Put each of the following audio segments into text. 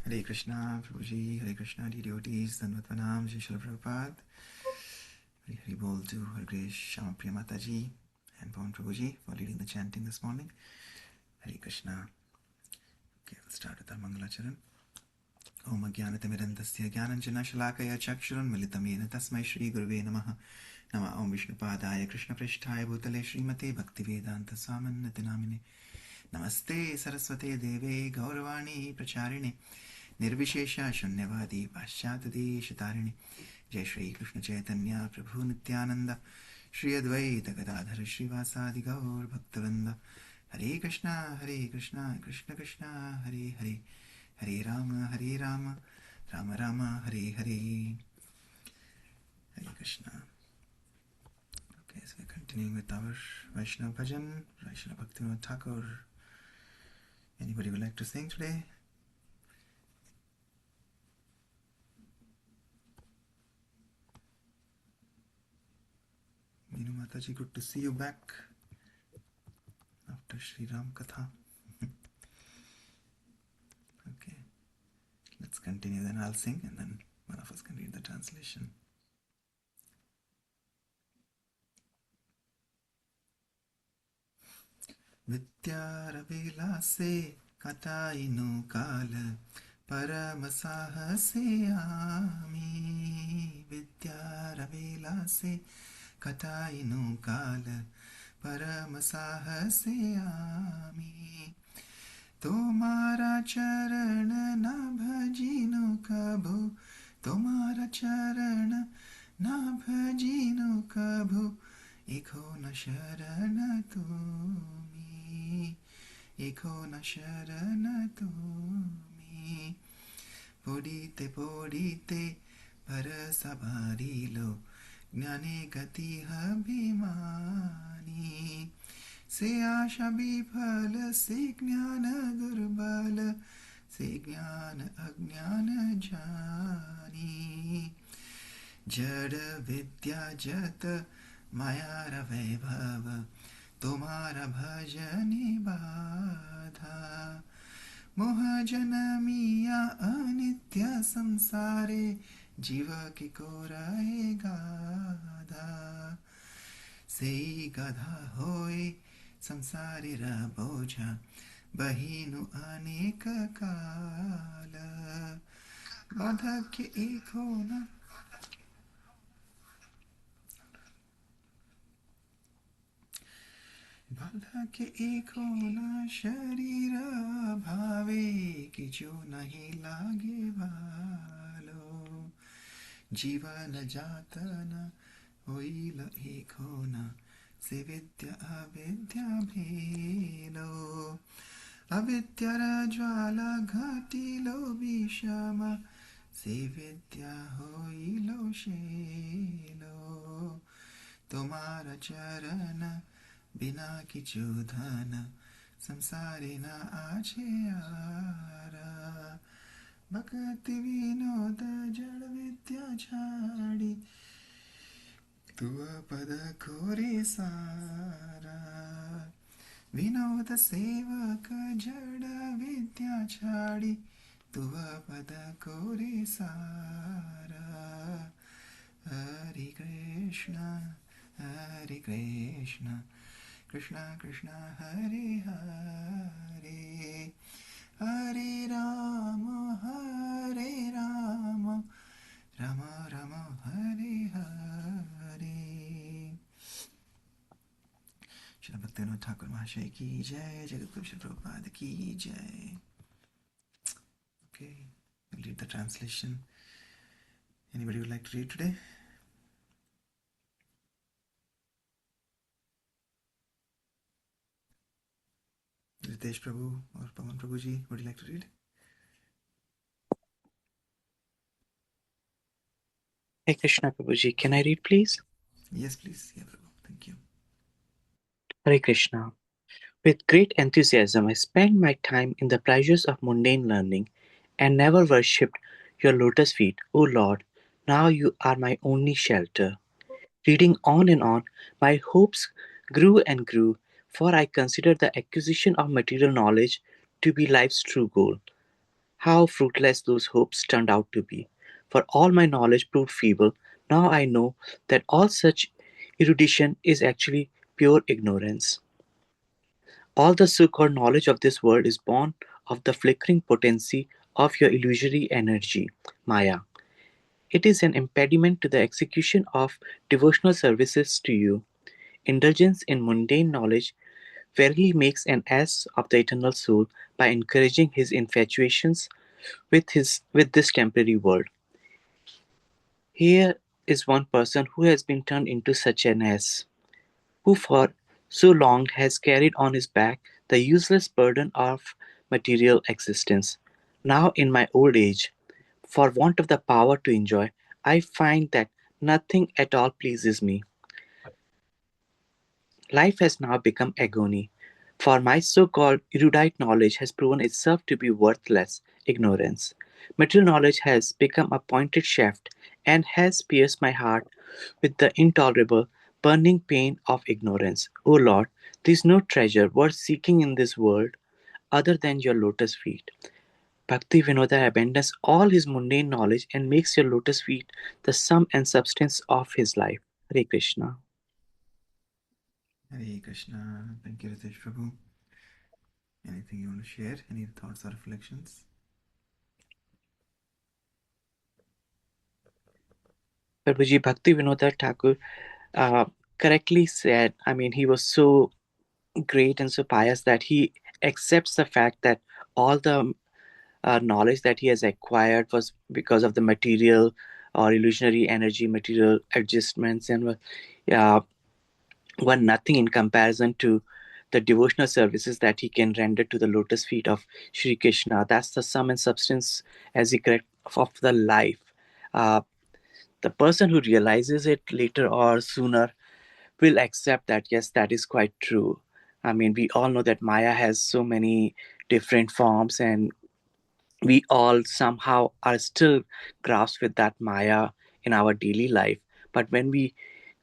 Hare Krishna, Prabhuji, Hare Krishna, devotees, Dandavat Pranam, Shri Srila Prabhupada. Hari Hari Bol to Hare Krishna, Shama Priya Mataji and Pawan Prabhuji for leading the chanting this morning. Hare Krishna. Okay, we'll start with our Mangalacharan. Om Jnanatimirandasya Jnananjana Shalakaya Chakshurun Militamena Tasmai Shri Gurve Namaha. Nama Om Vishnupadaya Krishna Prishtaya Bhutale Srimate Bhaktivedanta Swaminati Namine. Namaste Saraswate Deve Gauravani Pracharine Nirvishesha Shunyavadi Paschatadeshatarini. Jai Shri Krishna Chaitanya Prabhu Nityananda Shri Advaita Gadadhara Srivasadi Gaur Bhaktavinda. Hare Krishna Krishna Krishna Hare Hare Hare Rama Rama Rama Hare Hare. Hare Krishna. Okay, so we're continuing with our Vaishnava Bhajan, Vaishnava Bhaktivinoda Thakur. Anybody would like to sing today? Meenu Mataji, good to see you back after Sri Ram Katha. Okay, let's continue, then I'll sing and then one of us can read the translation. Vidyaravilase katainu kala paramasahase ami. Vidyaravilase katainu kala paramasahase ami. Tomara charana na bhajinu kabhu. Tomara charana na bhajinu kabhu. Ekho na sharana tumi, ekho na sharana tumi. Podite podite parasabarilo, gnane gati habhimani. Se asha bifala se gnana durbala, se gnana agnana jani. Jada vidya jata Mayara Vaibhava Tomara Bhajani Badha. Moha Janamiya Anitya Samsare Jiva ki korahe Gadha. Sei Gadha hoy Samsari ra boja Bahinu aneka kala. Badha ke ekho na बाधा के एक होना शरीर भावे कि जो नहीं लागे भालो. जीवन जात न होइल एक होना से विद्या अविद्या भेलो. अविद्यार ज्वाला घटिलो विषम से विद्या होइलो शेलो. तुम्हारा चरण बिना किछु धन संसारे न आछे आरा. भक्ति विनोद जड़ विद्या छाड़ी तुअ पद खोरे सारा. विनोद सेवक जड़ विद्या छाड़ी तुअ पद खोरे सारा. हरे Krishna Krishna Krishna Hare Hare Hare Rama Rama Rama Hare Hare. Shri Bhaktivinoda Thakur Mahasaya ki jai, Jagatguru Shri Prabhupada ki jai. Okay, we'll read the translation. Anybody would like to read today? Ritesh Prabhu or Pawan Prabhuji, would you like to read? Hey Krishna Prabhuji, can I read please? Yes, please. Yeah, Prabhu. Thank you. Hare Krishna. With great enthusiasm, I spent my time in the pleasures of mundane learning and never worshipped your lotus feet, O Lord. Now you are my only shelter. Reading on and on, my hopes grew and grew, for I considered the acquisition of material knowledge to be life's true goal. How fruitless those hopes turned out to be. For all my knowledge proved feeble, now I know that all such erudition is actually pure ignorance. All the so called knowledge of this world is born of the flickering potency of your illusory energy, Maya. It is an impediment to the execution of devotional services to you. Indulgence in mundane knowledge verily makes an ass of the eternal soul by encouraging his infatuations with this temporary world. Here is one person who has been turned into such an ass, who for so long has carried on his back the useless burden of material existence. Now, in my old age, for want of the power to enjoy, I find that nothing at all pleases me. Life has now become agony, for my so called erudite knowledge has proven itself to be worthless ignorance. Material knowledge has become a pointed shaft and has pierced my heart with the intolerable, burning pain of ignorance. O Lord, there is no treasure worth seeking in this world other than your lotus feet. Bhakti Vinoda abandons all his mundane knowledge and makes your lotus feet the sum and substance of his life. Hare Krishna. Hare Krishna. Thank you, Ritesh Prabhu. Anything you want to share? Any thoughts or reflections? Prabhuji Bhakti Vinoda Thakur uh, correctly said, I mean, he was so great and so pious that he accepts the fact that all the knowledge that he has acquired was because of the material or illusionary energy, material adjustments, and uh, were nothing in comparison to the devotional services that he can render to the lotus feet of Sri Krishna. That's the sum and substance, as he correct, of the life. Uh, the person who realizes it later or sooner will accept that yes, that is quite true. I mean, we all know that Maya has so many different forms, and we all somehow are still grasped with that Maya in our daily life. But when we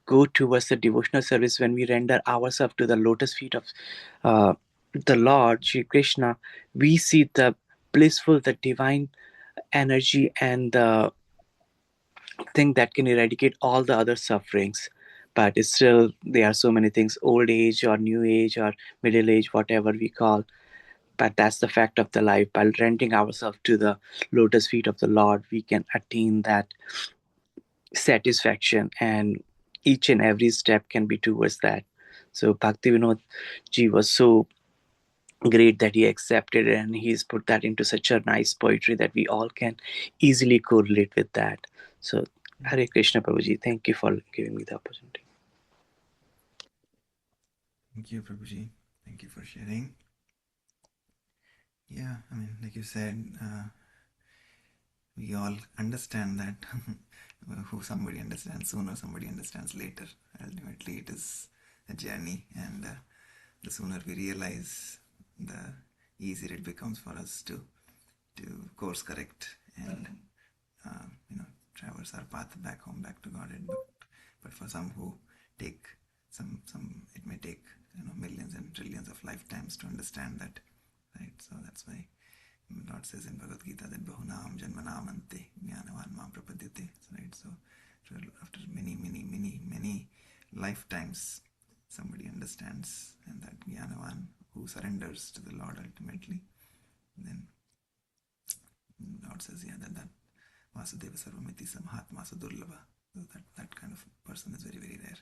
go towards the devotional service, when we render ourselves to the lotus feet of uh, the Lord, Sri Krishna, we see the blissful, the divine energy and the thing that can eradicate all the other sufferings. But it's still, there are so many things, old age or new age or middle age, whatever we call. But that's the fact of the life. By rendering ourselves to the lotus feet of the Lord, we can attain that satisfaction, and each and every step can be towards that. So Bhakti Vinod ji was so great that he accepted it, and he's put that into such a nice poetry that we all can easily correlate with that. So Hare Krishna Prabhuji, thank you for giving me the opportunity. Thank you, Prabhuji. Thank you for sharing. Yeah, I mean, like you said, we all understand that who somebody understands sooner, somebody understands later. Ultimately, it is a journey, and the sooner we realize, the easier it becomes for us to course correct and traverse our path back home, back to Godhead. But for some who take some it may take millions and trillions of lifetimes to understand that, right? So that's why Lord says in Bhagavad Gita that Bahunam Janmanam Ante Jnanavan Mam Prapadyate, right? So after many lifetimes, somebody understands, and that Jnanavan who surrenders to the Lord ultimately, then Lord says, yeah, that Vasudeva Sarvamiti Samhatma Sadurlabha. So that kind of person is very, very rare.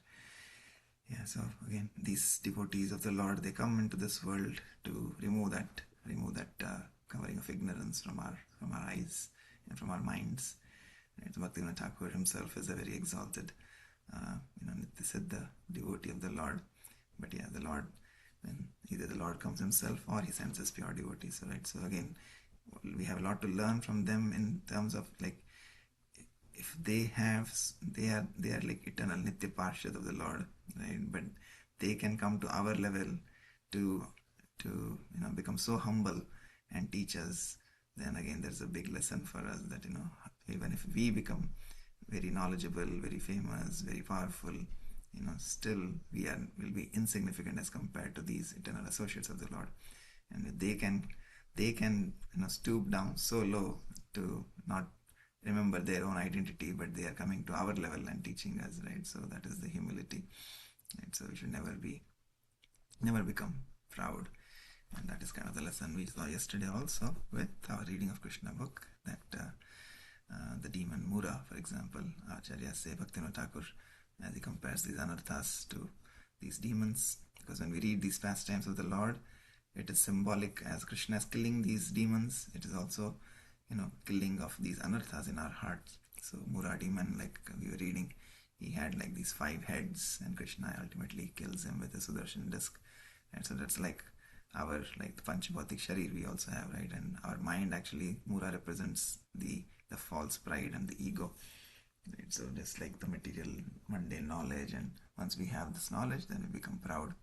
Yeah, so again, these devotees of the Lord, they come into this world to remove that covering of ignorance from our eyes and from our minds. Right? Bhaktivinoda Thakur himself is a very exalted, Nitya devotee of the Lord. But yeah, the Lord, when either the Lord comes himself or he sends us pure devotees. Right? So again, we have a lot to learn from them in terms of like, if they are like eternal Nitya Parshad of the Lord, right? But they can come to our level to become so humble and teach us. Then again, there's a big lesson for us that even if we become very knowledgeable, very famous, very powerful, still will be insignificant as compared to these eternal associates of the Lord. And if they can they can stoop down so low to not remember their own identity, but they are coming to our level and teaching us, right? So that is the humility, right? So we should never become proud. And that is kind of the lesson we saw yesterday also with our reading of Krishna book, that the demon Mura, for example, Acharya say Bhaktivinoda Thakur, as he compares these anarthas to these demons, because when we read these pastimes of the Lord, it is symbolic. As Krishna is killing these demons, it is also killing of these anarthas in our hearts. So Mura demon, like we were reading, he had like these 5 heads, and Krishna ultimately kills him with a Sudarshan disc. And so that's like our, like the Panchabhautik Sharir we also have, right? And our mind, actually Mura represents the false pride and the ego, right? So just like the material mundane knowledge, and once we have this knowledge, then we become proud.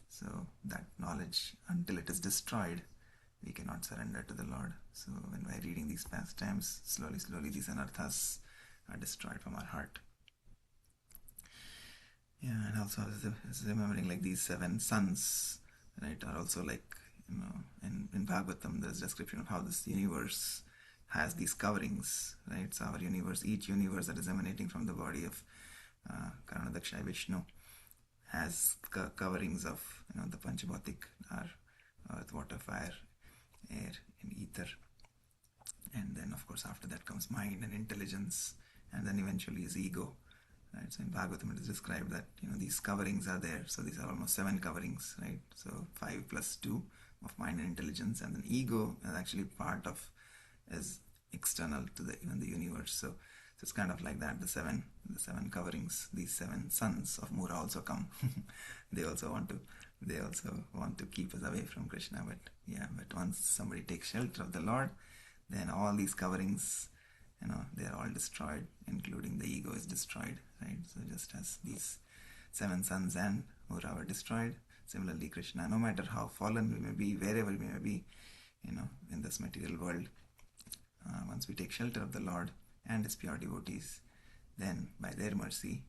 So that knowledge, until it is destroyed, we cannot surrender to the Lord. So when we are reading these pastimes, slowly these anarthas are destroyed from our heart. Yeah, and also as remembering like these 7 suns, right, are also like, in Bhagavatam there's a description of how this universe has these coverings, right? So our universe, each universe that is emanating from the body of Karanadaksha Vishnu, has coverings of the Panchabhautik, are earth, water, fire, air, and ether. And then of course after that comes mind and intelligence, and then eventually is ego, right? So in Bhagavatam it is described that these coverings are there. So these are almost 7 coverings, right? So 5 plus 2 of mind and intelligence, and then ego is actually part of, is external to even the universe. So it's kind of like that. The seven coverings, these 7 sons of Mura also come. they also want to keep us away from Krishna. But once somebody takes shelter of the Lord, then all these coverings, they are all destroyed, including the ego is destroyed, right? So just as these 7 sons and Mura were destroyed, similarly Krishna, no matter how fallen we may be, wherever we may be, in this material world, once we take shelter of the Lord and His pure devotees, then by their mercy,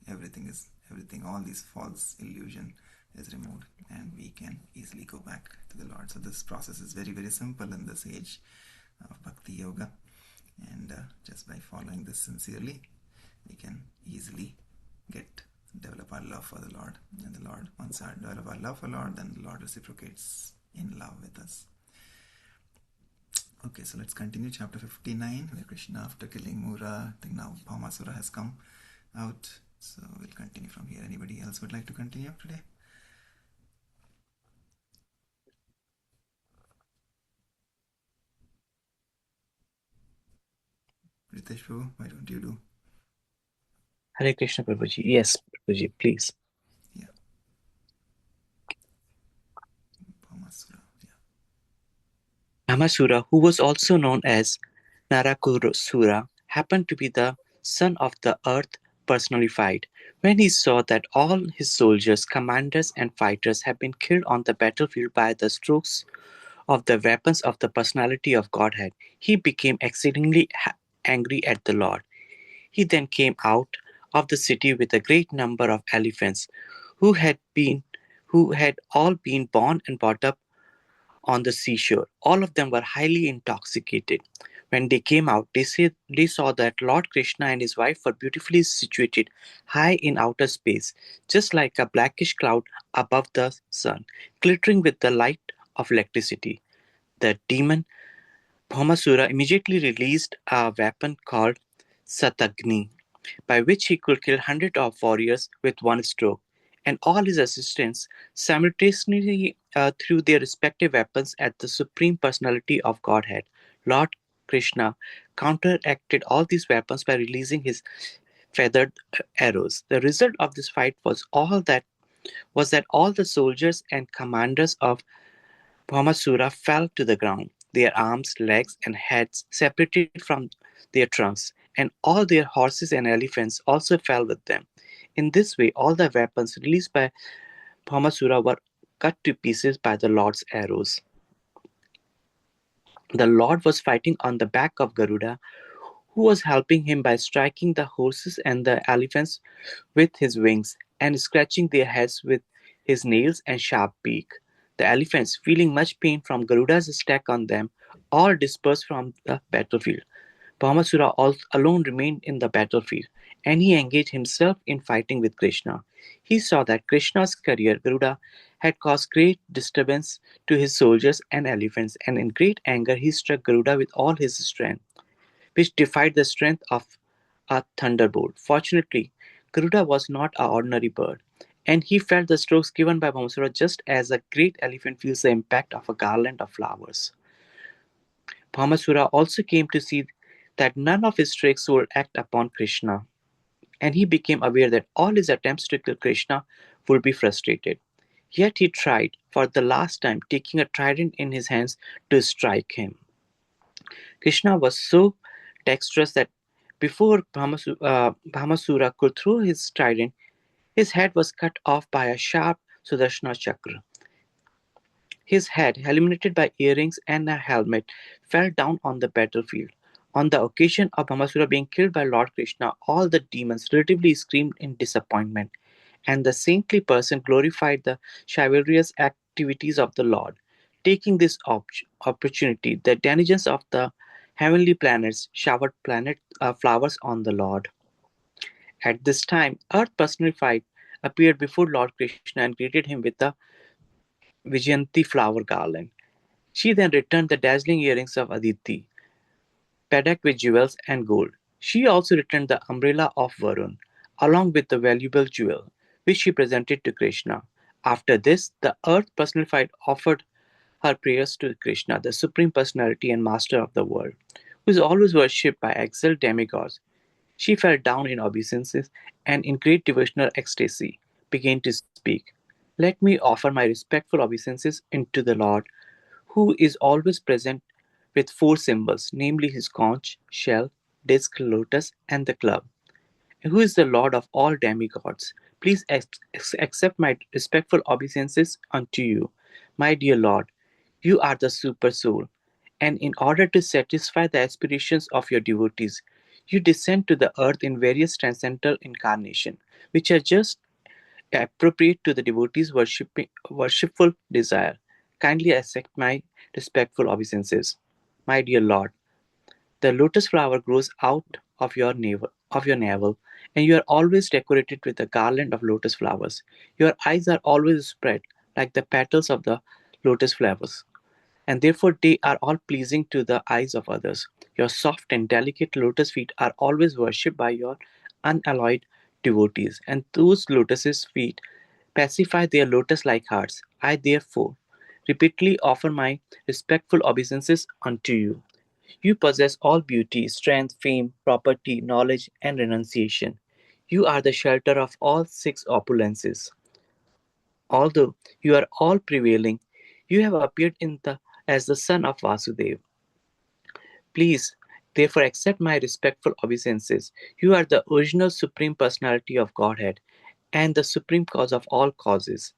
everything, all these false illusion is removed, and we can easily go back to the Lord. So this process is very, very simple in this age of Bhakti Yoga, and just by following this sincerely, we can easily develop our love for the Lord. And the Lord, once we develop our love for the Lord, then the Lord reciprocates in love with us. Okay, so let's continue chapter 59, where Krishna, after killing Mura, I think now Bhaumasura has come out. So we'll continue from here. Anybody else would like to continue today? Ritesh Prabhu, why don't you do? Hare Krishna, Prabhuji. Yes, Prabhuji, please. Yeah. Bhaumasura, yeah. Bhaumasura, who was also known as Narakurasura, happened to be the son of the earth personified. When he saw that all his soldiers, commanders, and fighters had been killed on the battlefield by the strokes of the weapons of the personality of Godhead, he became exceedingly angry at the Lord. He then came out of the city with a great number of elephants, who had all been born and brought up on the seashore. All of them were highly intoxicated. When they came out, they saw that Lord Krishna and his wife were beautifully situated high in outer space, just like a blackish cloud above the sun, glittering with the light of electricity. The demon Bhaumasura immediately released a weapon called Satagni, by which he could kill hundreds of warriors with one stroke, and all his assistants simultaneously threw their respective weapons at the Supreme Personality of Godhead. Lord Krishna counteracted all these weapons by releasing his feathered arrows. The result of this fight was that all the soldiers and commanders of Bhaumasura fell to the ground, their arms, legs, and heads separated from their trunks, and all their horses and elephants also fell with them. In this way, all the weapons released by Bhaumasura were cut to pieces by the Lord's arrows. The Lord was fighting on the back of Garuda, who was helping him by striking the horses and the elephants with his wings and scratching their heads with his nails and sharp beak. The elephants, feeling much pain from Garuda's attack on them, all dispersed from the battlefield. Bhamasura alone remained in the battlefield, and he engaged himself in fighting with Krishna. He saw that Krishna's career, Garuda, had caused great disturbance to his soldiers and elephants, and in great anger he struck Garuda with all his strength, which defied the strength of a thunderbolt. Fortunately, Garuda was not an ordinary bird, and he felt the strokes given by Bhamasura just as a great elephant feels the impact of a garland of flowers. Bhamasura also came to see that none of his strikes would act upon Krishna, and he became aware that all his attempts to kill Krishna would be frustrated. Yet he tried, for the last time, taking a trident in his hands to strike him. Krishna was so dexterous that before Bhamasura could throw his trident, his head was cut off by a sharp Sudarshana chakra. His head, illuminated by earrings and a helmet, fell down on the battlefield. On the occasion of Bhamasura being killed by Lord Krishna, all the demons relatively screamed in disappointment, and the saintly person glorified the chivalrous activities of the Lord. Taking this opportunity, the denizens of the heavenly planets showered flowers on the Lord. At this time, Earth personified appeared before Lord Krishna and greeted him with the Vijayanti flower garland. She then returned the dazzling earrings of Aditi, bedecked with jewels and gold. She also returned the umbrella of Varun, along with the valuable jewel, which she presented to Krishna. After this, the earth personified offered her prayers to Krishna, the supreme personality and master of the world, who is always worshipped by exalted demigods. She fell down in obeisances and in great devotional ecstasy began to speak. Let me offer my respectful obeisances unto the Lord, who is always present with four symbols, namely his conch, shell, disc, lotus, and the club, who is the Lord of all demigods. Please accept my respectful obeisances unto you, my dear Lord. You are the super soul, and in order to satisfy the aspirations of your devotees, you descend to the earth in various transcendental incarnations, which are just appropriate to the devotee's worshipful desire. Kindly accept my respectful obeisances. My dear Lord, the lotus flower grows out of your navel, and you are always decorated with a garland of lotus flowers. Your eyes are always spread like the petals of the lotus flowers, and therefore they are all pleasing to the eyes of others. Your soft and delicate lotus feet are always worshipped by your unalloyed devotees, and those lotus feet pacify their lotus like hearts. I therefore repeatedly offer my respectful obeisances unto you. You possess all beauty, strength, fame, property, knowledge, and renunciation. You are the shelter of all six opulences. Although you are all prevailing, you have appeared as the son of Vasudeva. Please, therefore, accept my respectful obeisances. You are the original supreme personality of Godhead and the supreme cause of all causes.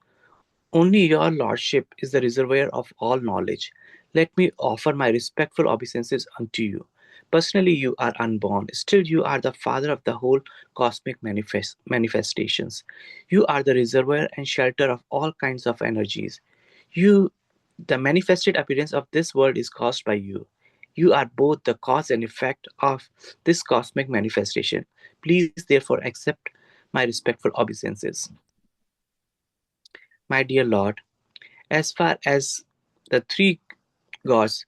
Only your lordship is the reservoir of all knowledge. Let me offer my respectful obeisances unto you. Personally, you are unborn. Still, you are the father of the whole cosmic manifestations. You are the reservoir and shelter of all kinds of energies. You, the manifested appearance of this world is caused by you. You are both the cause and effect of this cosmic manifestation. Please, therefore, accept my respectful obeisances. My dear Lord, as far as the three gods,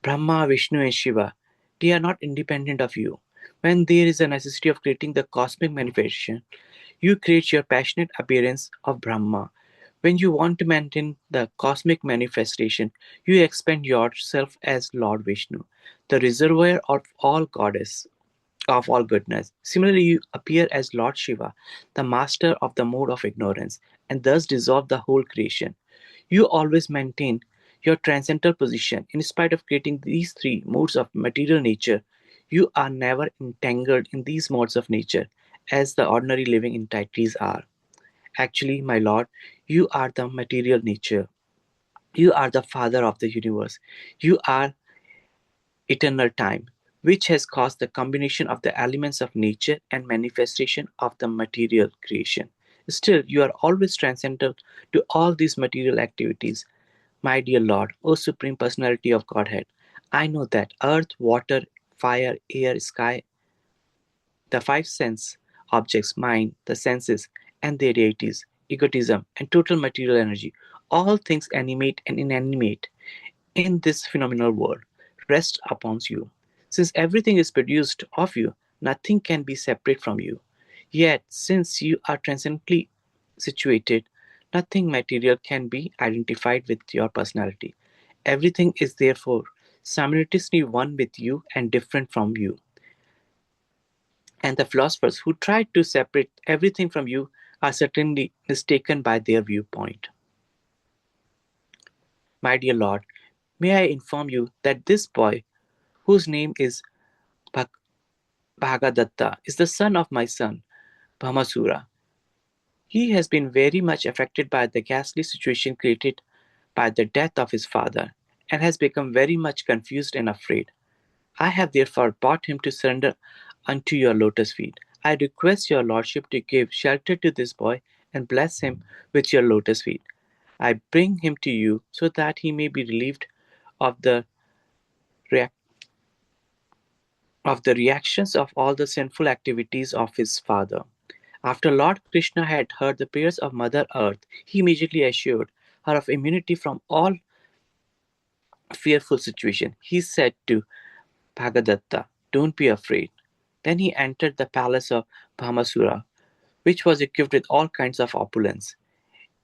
Brahma, Vishnu, and Shiva, they are not independent of you. When there is a necessity of creating the cosmic manifestation, you create your passionate appearance of Brahma. When you want to maintain the cosmic manifestation, you expend yourself as Lord Vishnu, the reservoir of all goodness. Similarly, you appear as Lord Shiva, the master of the mode of ignorance, and thus dissolve the whole creation. You always maintain your transcendental position. In spite of creating these three modes of material nature, you are never entangled in these modes of nature, as the ordinary living entities are. Actually, my Lord, you are the material nature. You are the father of the universe. You are eternal time, which has caused the combination of the elements of nature and manifestation of the material creation. Still, you are always transcendental to all these material activities. My dear Lord, O Supreme Personality of Godhead, I know that earth, water, fire, air, sky, the five sense objects, mind, the senses, and their deities, egotism, and total material energy, all things animate and inanimate in this phenomenal world, rest upon you. Since everything is produced of you, nothing can be separate from you. Yet, since you are transcendently situated, nothing material can be identified with your personality. Everything is therefore simultaneously one with you and different from you. And the philosophers who try to separate everything from you are certainly mistaken by their viewpoint. My dear Lord, may I inform you that this boy, whose name is Bhagadatta, is the son of my son, Bhamasura. He has been very much affected by the ghastly situation created by the death of his father, and has become very much confused and afraid. I have therefore brought him to surrender unto your lotus feet. I request your lordship to give shelter to this boy and bless him with your lotus feet. I bring him to you so that he may be relieved of the reac- of the reactions of all the sinful activities of his father. After Lord Krishna had heard the prayers of Mother Earth, he immediately assured her of immunity from all fearful situation. He said to Bhagadatta, "Don't be afraid." Then he entered the palace of Bhamasura, which was equipped with all kinds of opulence.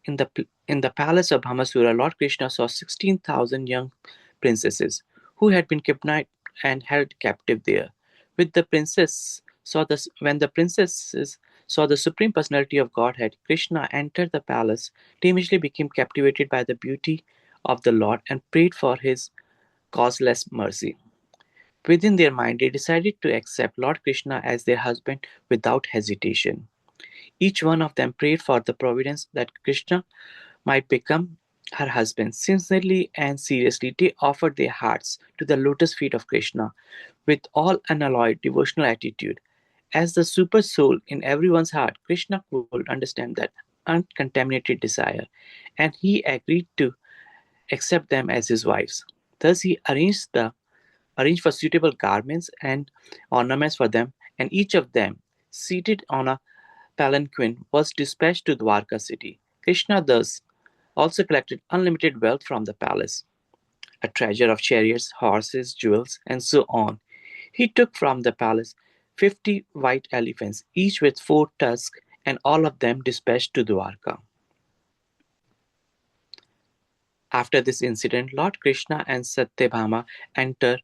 In the palace of Bhamasura, Lord Krishna saw 16,000 young princesses who had been kidnapped and held captive there. When the princesses saw the Supreme Personality of Godhead, Krishna entered the palace. They immediately became captivated by the beauty of the Lord and prayed for his causeless mercy. Within their mind, they decided to accept Lord Krishna as their husband without hesitation. Each one of them prayed for the providence that Krishna might become her husband. Sincerely and seriously, they offered their hearts to the lotus feet of Krishna with all unalloyed devotional attitude. As the super soul in everyone's heart, Krishna could understand that uncontaminated desire, and he agreed to accept them as his wives. Thus, he arranged for suitable garments and ornaments for them, and each of them, seated on a palanquin, was dispatched to Dwarka city. Krishna thus also collected unlimited wealth from the palace, a treasure of chariots, horses, jewels, and so on. He took from the palace 50 white elephants, each with 4 tusks, and all of them dispatched to Dwarka. After this incident, Lord Krishna and Satyabhama enter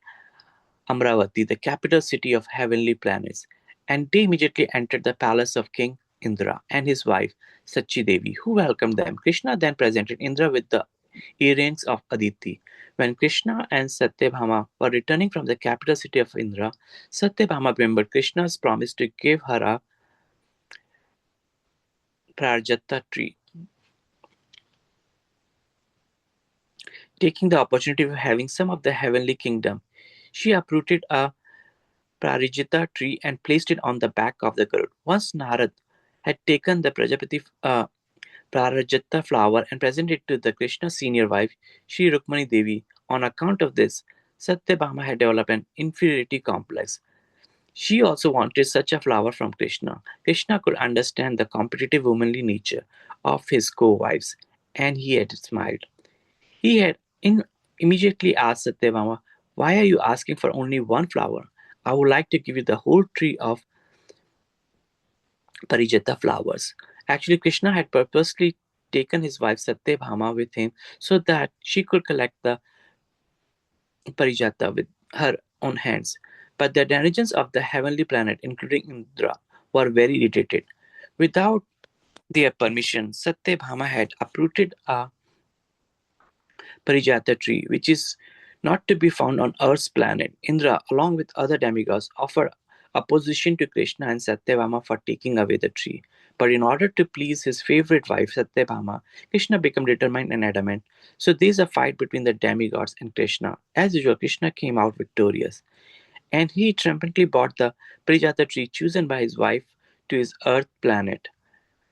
Amravati, the capital city of heavenly planets, and they immediately entered the palace of King Indra and his wife Sachi Devi, who welcomed them. Krishna then presented Indra with the earrings of Aditi. When Krishna and Satyabhama were returning from the capital city of Indra, Satyabhama remembered Krishna's promise to give her a Prajata tree. Taking the opportunity of having some of the heavenly kingdom, she uprooted a Parijita tree and placed it on the back of the Garud. Once Narad had taken the Prajapati Prarajata flower and presented it to the Krishna's senior wife, Sri Rukmani Devi. On account of this, Satyabhama had developed an inferiority complex. She also wanted such a flower from Krishna. Krishna could understand the competitive womanly nature of his co-wives, and he had smiled. He had immediately asked Satyabhama, "Why are you asking for only one flower? I would like to give you the whole tree of Parijata flowers." Actually, Krishna had purposely taken his wife Satyabhama with him so that she could collect the Parijata with her own hands. But the denizens of the heavenly planet, including Indra, were very irritated. Without their permission, Satyabhama had uprooted a Parijata tree, which is not to be found on Earth's planet. Indra, along with other demigods, offered opposition to Krishna and Satyabhama for taking away the tree. But in order to please his favorite wife, Satyabhama, Krishna became determined and adamant. So there is a fight between the demigods and Krishna. As usual, Krishna came out victorious, and he triumphantly brought the Parijata tree chosen by his wife to his earth planet,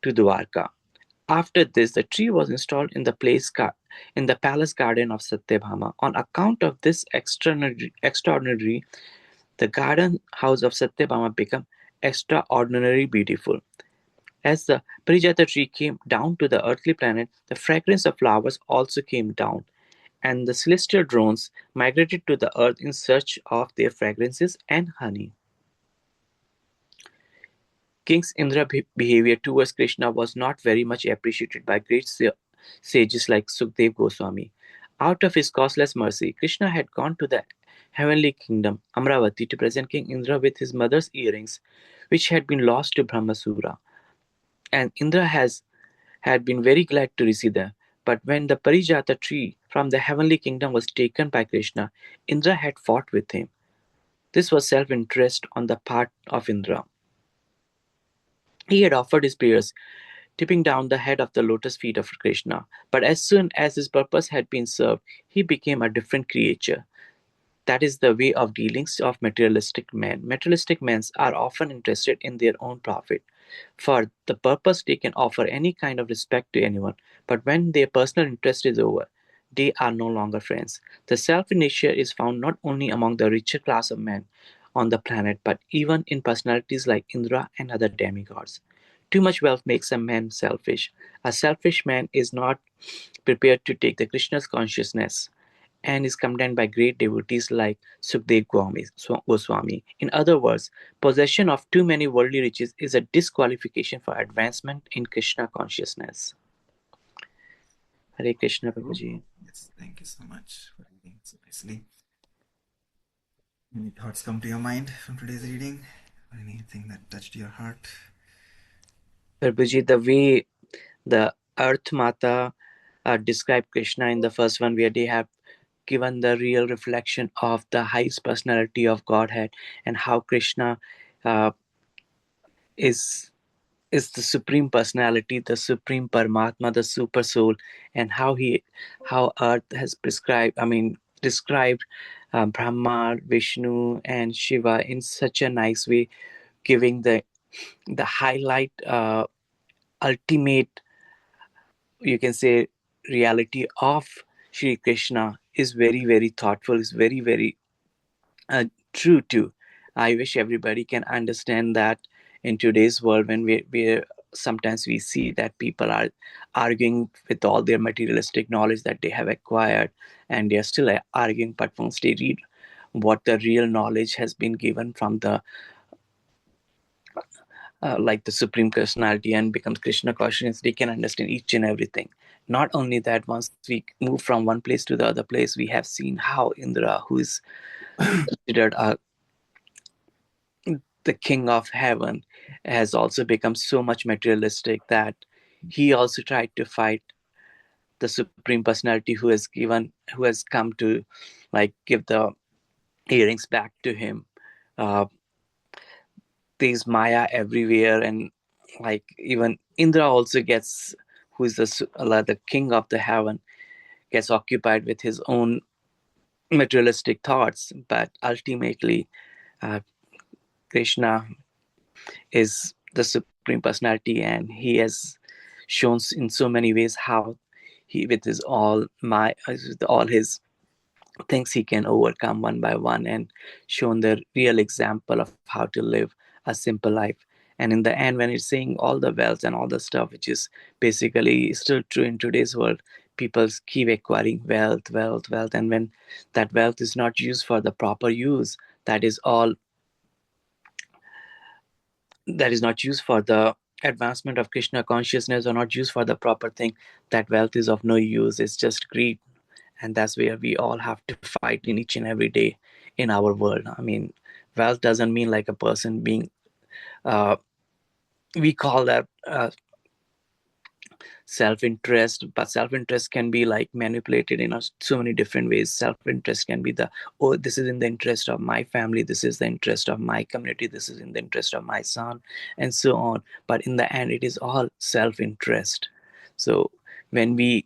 to Dwarka. After this, the tree was installed in the place in the palace garden of Satyabhama. On account of this extraordinary, the garden house of Satyabhama became extraordinarily beautiful. As the Parijata tree came down to the earthly planet, the fragrance of flowers also came down, and the celestial drones migrated to the earth in search of their fragrances and honey. King Indra's behavior towards Krishna was not very much appreciated by great sages like Sukdev Goswami. Out of his causeless mercy, Krishna had gone to the heavenly kingdom, Amravati, to present King Indra with his mother's earrings, which had been lost to Brahmasura. And Indra had been very glad to receive them. But when the Parijata tree from the heavenly kingdom was taken by Krishna, Indra had fought with him. This was self-interest on the part of Indra. He had offered his prayers, tipping down the head of the lotus feet of Krishna. But as soon as his purpose had been served, he became a different creature. That is the way of dealings of materialistic men. Materialistic men are often interested in their own profit. For the purpose, they can offer any kind of respect to anyone, but when their personal interest is over, they are no longer friends. The selfish nature is found not only among the richer class of men on the planet, but even in personalities like Indra and other demigods. Too much wealth makes a man selfish. A selfish man is not prepared to take the Krishna's consciousness and is condemned by great devotees like Sukdev Goswami. In other words, possession of too many worldly riches is a disqualification for advancement in Krishna consciousness. Hare Krishna, Prabhuji. Yes, thank you so much for reading so nicely. Any thoughts come to your mind from today's reading? Or anything that touched your heart? Prabhuji, the way the Earth Mata described Krishna in the first one, where they have given the real reflection of the highest personality of Godhead and how Krishna uh, is the supreme personality, the supreme Paramatma, the super soul, and how Earth has described Brahma, Vishnu, and Shiva in such a nice way, giving the highlight, ultimate, you can say, reality of Shri Krishna is very, very thoughtful, is very, very true too. I wish everybody can understand that in today's world, when we sometimes we see that people are arguing with all their materialistic knowledge that they have acquired, and they are still arguing. But once they read what the real knowledge has been given from the like the supreme personality and becomes Krishna consciousness, they can understand each and everything. Not only that, once we move from one place to the other place, we have seen how Indra, who is considered the king of heaven, has also become so much materialistic that he also tried to fight the supreme personality, who has come to like give the earrings back to him. uh, there's Maya everywhere, and like even Indra also gets, who is the king of the heaven, gets occupied with his own materialistic thoughts. But ultimately, uh, Krishna is the supreme personality, and he has shown in so many ways how he, with with all his things, he can overcome one by one, and shown the real example of how to live a simple life. And in the end, when it's saying all the wealth and all the stuff, which is basically still true in today's world, people keep acquiring wealth, and when that wealth is not used for the proper use, that is all, that is not used for the advancement of Krishna consciousness, or not used for the proper thing, that wealth is of no use. It's just greed. And that's where we all have to fight in each and every day in our world. I mean, wealth doesn't mean like a person being, uh, we call that self-interest, but self-interest can be like manipulated in so many different ways. Self-interest can be the, oh, this is in the interest of my family, this is the interest of my community, this is in the interest of my son, and so on. But in the end, it is all self-interest. So when we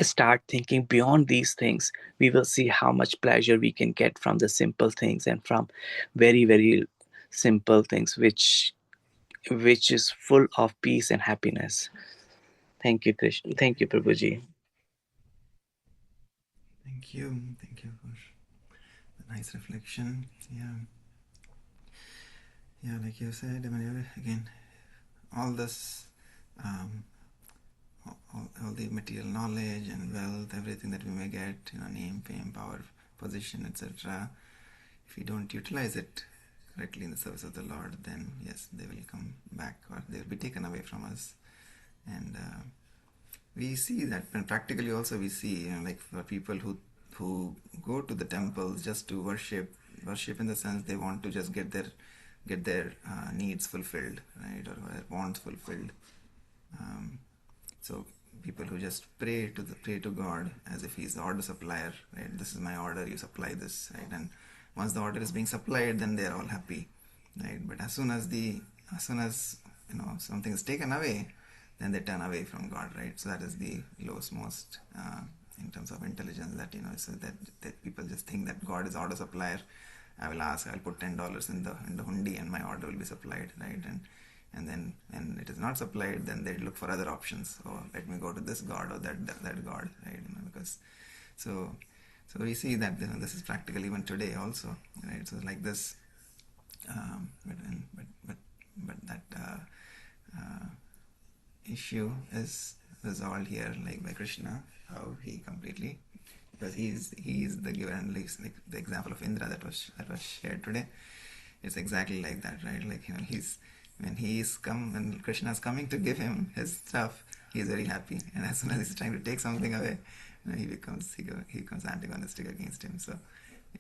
start thinking beyond these things, we will see how much pleasure we can get from the simple things, and from very, very simple things, which is full of peace and happiness. Thank you, Krishna. Thank you, Prabhuji. Thank you for the nice reflection. Yeah, like you said, I mean, again, all this, all the material knowledge and wealth, everything that we may get, name, fame, power, position, etc. If we don't utilize it correctly in the service of the Lord, then yes, they will come back or they will be taken away from us. And we see that, and practically also we see, like for people who go to the temples just to worship in the sense they want to just get their needs fulfilled, right, or their wants fulfilled. So people who just pray to God as if He's the order supplier, right? This is my order, you supply this, right? And once the order is being supplied, then they are all happy, right? But as soon as something is taken away, then they turn away from God, right? So that is the lowest most in terms of intelligence, that so that people just think that God is order supplier. I'll put $10 in the hundi and my order will be supplied, right? And then when it is not supplied, then they look for other options. Oh, let me go to this god or that god, right? Because so we see that this is practical even today also, right? So like this, but that issue is resolved here, like by Krishna, how he completely, because he is the giver, and like the example of Indra that was shared today. It's exactly like that, right? Like when Krishna is coming to give him his stuff, he is very happy, and as soon as he's trying to take something away, he becomes antagonistic against him. So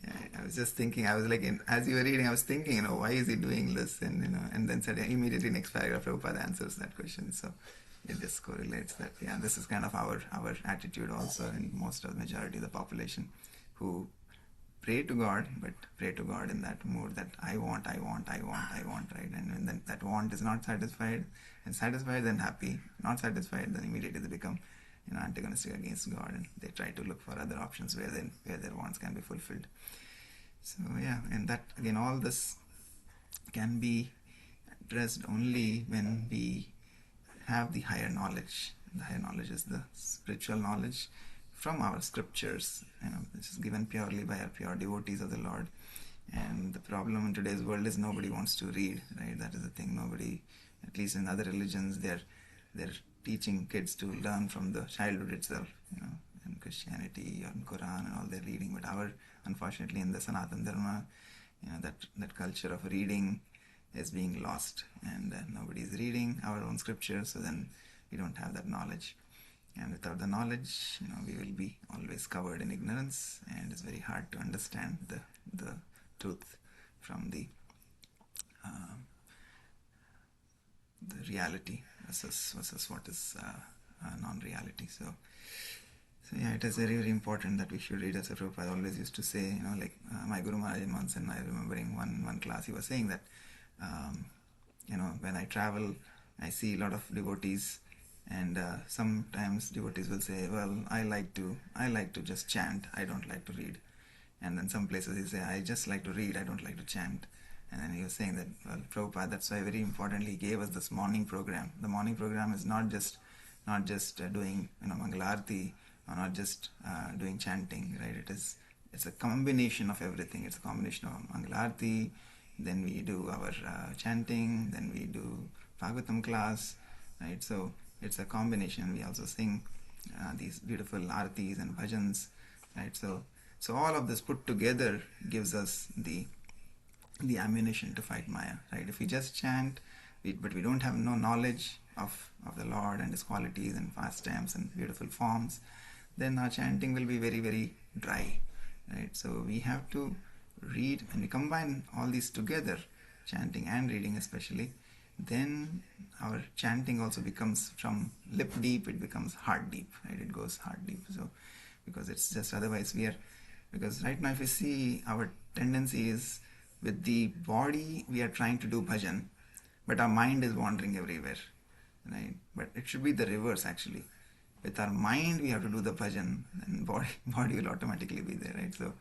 yeah, I was just thinking, I was like, as you were reading, I was thinking, why is he doing this? And then said immediately next paragraph, Prabhupada answers that question. So it just correlates that, this is kind of our attitude also in most of the majority of the population, who pray to God, but pray to God in that mood that I want, right? And when then that want is not satisfied, then happy. Not satisfied, then immediately they become antagonistic against God, and they try to look for other options where their wants can be fulfilled. So yeah, and that again, all this can be addressed only when we have the higher knowledge. The higher knowledge is the spiritual knowledge from our scriptures, this is given purely by our pure devotees of the Lord. And the problem in today's world is nobody wants to read, right? That is the thing. Nobody, at least in other religions, they're teaching kids to learn from the childhood itself, in Christianity or in Quran and all they're reading. But unfortunately, in the Sanatana Dharma, that culture of reading is being lost, and nobody is reading our own scriptures, so then we don't have that knowledge. And without the knowledge, we will be always covered in ignorance, and it's very hard to understand the truth from the reality versus what is non-reality. So yeah, it is very, very important that we should read, as Prabhupada always used to say. My Guru Maharaj once, and I remembering one class, he was saying that when I travel, I see a lot of devotees. And sometimes devotees will say, well, I like to just chant, I don't like to read. And then some places he say, I just like to read, I don't like to chant. And then he was saying that, well, Prabhupada, that's why very importantly he gave us this morning program. The morning program is not just doing Mangalarti, or not just doing chanting, right? It's a combination of everything. It's a combination of Mangalarti, then we do our chanting, then we do Bhagavatam class, right? So it's a combination. We also sing these beautiful artis and bhajans, right? So all of this put together gives us the ammunition to fight Maya, right? If we just chant, but we don't have no knowledge of the Lord and His qualities and pastimes and beautiful forms, then our chanting will be very, very dry, right? So we have to read, and we combine all these together, chanting and reading especially, then our chanting also becomes, from lip deep, it becomes heart deep, right? It goes heart deep. So because it's just, otherwise because right now if you see, our tendency is, with the body we are trying to do bhajan, but our mind is wandering everywhere, right? But it should be the reverse actually. With our mind we have to do the bhajan, and body will automatically be there, right? So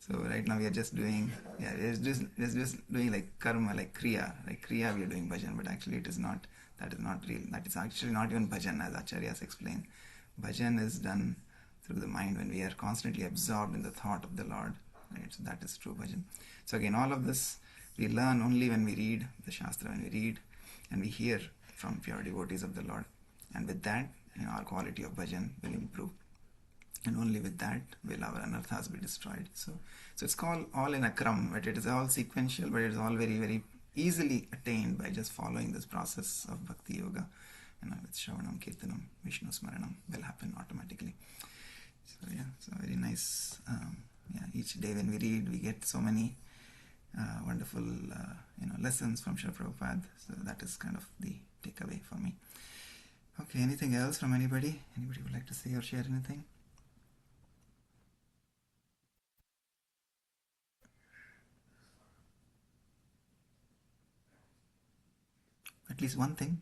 right now we are just doing, it's just doing like karma, like kriya we are doing bhajan, but actually that is not real. That is actually not even bhajan, as acharyas explain. Bhajan is done through the mind, when we are constantly absorbed in the thought of the Lord. Right? So that is true bhajan. So again, all of this we learn only when we read the Shastra, when we read and we hear from pure devotees of the Lord. And with that, our quality of bhajan will improve. And only with that will our anarthas be destroyed. So it's called all in a kram, but it is all sequential, but it is all very, very easily attained by just following this process of bhakti yoga. With Shravanam, Kirtanam, Vishnu Smaranam will happen automatically. So very nice. Each day when we read, we get so many wonderful lessons from Srila Prabhupada. So that is kind of the takeaway for me. Okay, anything else from anybody? Anybody would like to say or share anything? At least one thing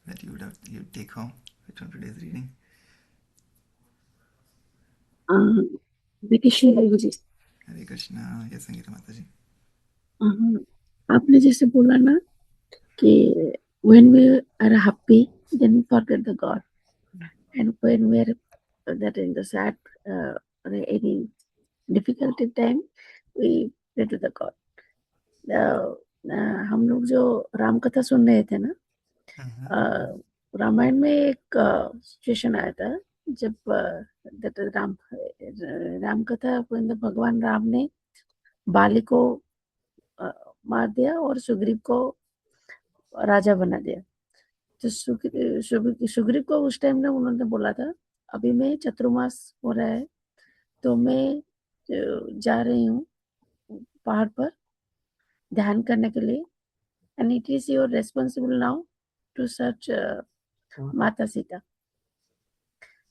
that you'd take home from today's reading. हरे कृष्ण प्रभु जी। हरे कृष्णा। ये संगीता माता जी, आपने जैसे बोला ना कि when we are happy then we forget the God, and when we are that in the sad or any difficulty time we pray to the God. हम लोग जो राम कथा सुन रहे थे ना, रामायण में एक सिचुएशन आया था जब राम कथा भगवान राम ने बाली को मार दिया और सुग्रीव को राजा बना दिया। तो सुग्रीव को उस टाइम में उन्होंने बोला था, अभी मैं चतुर्मास हो रहा है तो मैं जा रही हूँ पहाड़ पर ध्यान करने के लिए, and it is your responsible now to search Mata Sita.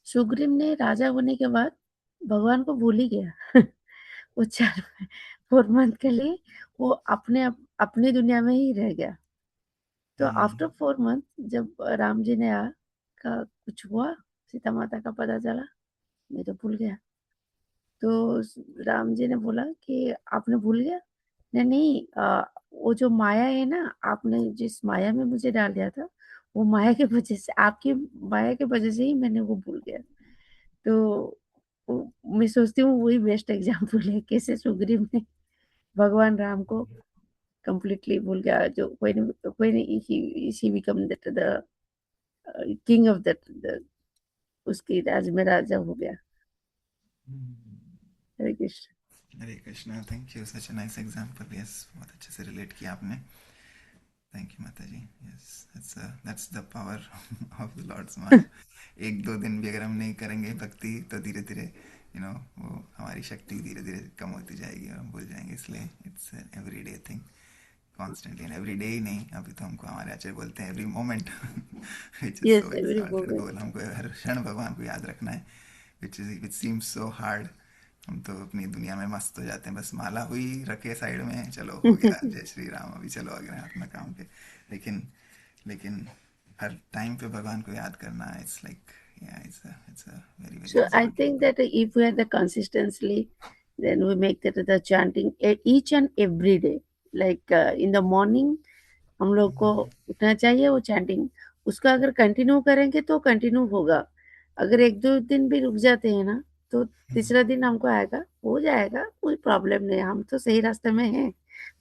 Sugriva ने राजा होने के बाद भगवान को भूल ही गया वो 4 मंथ के लिए वो अपनी दुनिया में ही रह गया। तो आफ्टर 4 मंथ जब राम जी ने का कुछ हुआ, सीता माता का पता चला, मैं तो भूल गया। तो राम जी ने बोला कि आपने भूल गया? नहीं, वो जो माया है ना, आपने जिस माया में मुझे डाल दिया था, वो माया के वजह से, आपकी माया के वजह से ही मैंने वो भूल गया। तो मैं सोचती हूँ वही बेस्ट एग्जाम्पल है कैसे सुग्रीव ने भगवान राम को completely भूल गया, जो when he become the king of that उसकी राज में राजा हो गया। Hare Krishna. Hare Krishna. Thank you, such a nice example. Yes, बहुत अच्छे से रिलेट किया आपने। थैंक यू माता जी। Yes, that's the power of the lord's maya. 1-2 दिन भी अगर हम नहीं करेंगे भक्ति तो धीरे धीरे वो हमारी शक्ति धीरे धीरे कम होती जाएगी और हम भूल जाएंगे। इसलिए it's every day thing, constantly, and every day ही नहीं, अभी तो हमको हमारे आचार्य बोलते हैं every moment which is so goal. हमको हर क्षण भगवान को याद रखना है, विच सीम्स सो हार्ड। हम तो अपनी दुनिया में मस्त हो जाते हैं, बस माला हुई रखे साइड में, चलो हो गया, जय श्री राम, अभी चलो अगले अपना काम पे। लेकिन हर टाइम पे भगवान को याद करना, it's like it's a very So I think that if we are the consistently, then we make that the chanting each and every day, like in the morning हम लोग को उठना चाहिए, वो चैंटिंग उसका अगर कंटिन्यू करेंगे तो कंटिन्यू होगा। अगर 1-2 दिन भी रुक जाते हैं ना, तो तीसरा दिन हमको आएगा, हो जाएगा, कोई प्रॉब्लम नहीं, हम तो सही रास्ते में हैं,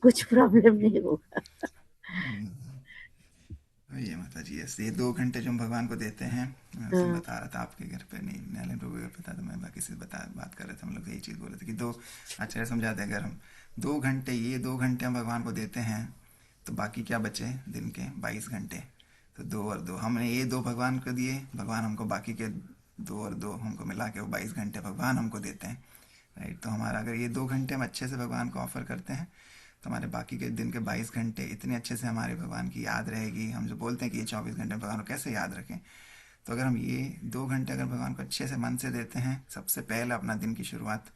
कुछ प्रॉब्लम नहीं होगा। वही है माता जी। ये 2 घंटे जो हम भगवान को देते हैं, मैं उस दिन बता रहा था आपके घर पे, नहीं न्यायालय प्रभु घर पे था, तो मैं बाकी से बात कर रहे थे, हम लोग यही चीज़ बोल रहे थे कि 2 आचार्य समझाते हैं, अगर हम 2 घंटे, ये 2 घंटे हम भगवान को देते हैं तो बाकी क्या बचे दिन के 22 घंटे। तो 2 और 2 हमने ये 2 भगवान को दिए, भगवान हमको बाकी के 2 और 2 हमको मिला के वो 22 घंटे भगवान हमको देते हैं। राइट, तो हमारा अगर ये 2 घंटे हम अच्छे से भगवान को ऑफर करते हैं तो हमारे बाकी के दिन के 22 घंटे इतने अच्छे से हमारे भगवान की याद रहेगी। हम जो बोलते हैं कि ये 24 घंटे भगवान को कैसे याद रखें, तो अगर हम ये 2 घंटे अगर भगवान को अच्छे से मन से देते हैं सबसे पहले अपना दिन की शुरुआत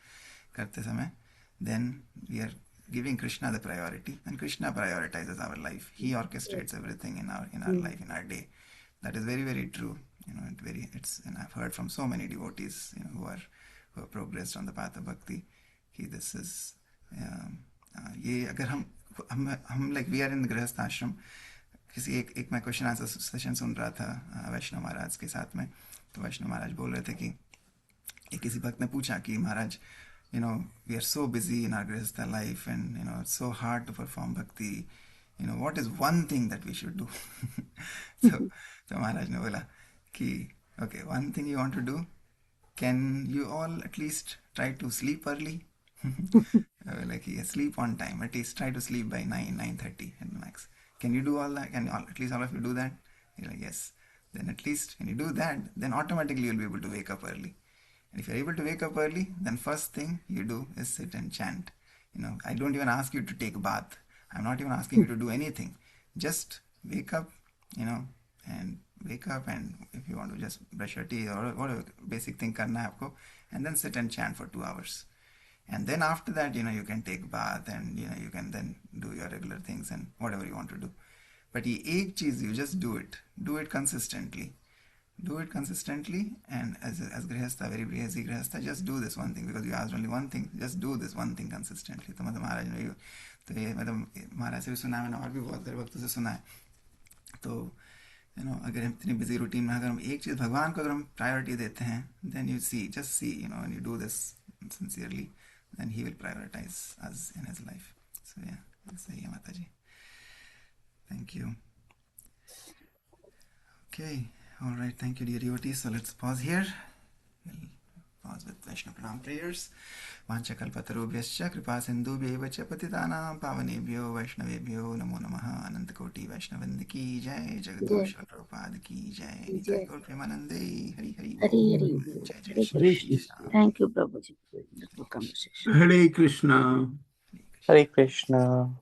करते समय, then we are giving Krishna the priority, and Krishna prioritizes our life. He orchestrates everything in our life, in our day. That is very, very true. And I've heard from so many devotees, who have progressed on the path of bhakti, कि this is ये अगर हम like we are in गृहस्थ आश्रम, किसी एक मैं question answer session सुन रहा था वैष्णव महाराज के साथ में, तो वैष्णव महाराज बोल रहे थे कि एक किसी भक्त ने पूछा कि महाराज, we are so busy in our grihastha life, and it's so hard to perform bhakti. What is one thing that we should do? so Maharaj ne bola कि okay, one thing you want to do, can you all at least try to sleep early? Like, sleep on time, at least try to sleep by 9:30 at max. Can you do all that? Can at least all of you do that? You're like, yes. Then at least when you do that, then automatically you'll be able to wake up early. And if you're able to wake up early, then first thing you do is sit and chant. I don't even ask you to take a bath. I'm not even asking you to do anything. Just wake up, and wake up, and if you want to just brush your teeth or whatever basic thing karna hai aapko, and then sit and chant for 2 hours. And then after that, you can take bath, and you can then do your regular things and whatever you want to do. But ye ek cheez, you just do it consistently. Do it consistently, and as grihastha, very busy grihastha, just do this one thing, because you asked only one thing. Just do this one thing consistently. तो मतलब महाराज ने तो ये मतलब महाराज से भी सुना है, मैंने और भी बहुत सारे वक्तों से सुना है. तो अगर हम इतनी बिजी रूटीन में अगर हम एक चीज़ भगवान को अगर हम प्रायोरिटी देते हैं, then you see, just see, when you do this sincerely, then he will prioritize us in his life. So yeah, सही है माता जी. Thank you. Okay. All right, thank you, dear devotees. So let's pause here. We'll pause with Vaishnava Pranam prayers. Vanchakalpatarubhyascha kripa sindhubhyaiva cha patitanam pavanebhyo Vaishnavebhyo namo namaha. Anantakoti Vaishnavinda ki jai. Jagatosh Prabhupada ki jai. Nitai Gaur Premanande. Hari Hari. Hari Hari. Jai Jai Hare Shri Krishna. Krishna. Thank you, Prabhuji. Wonderful conversation. Hare Krishna. Hare Krishna.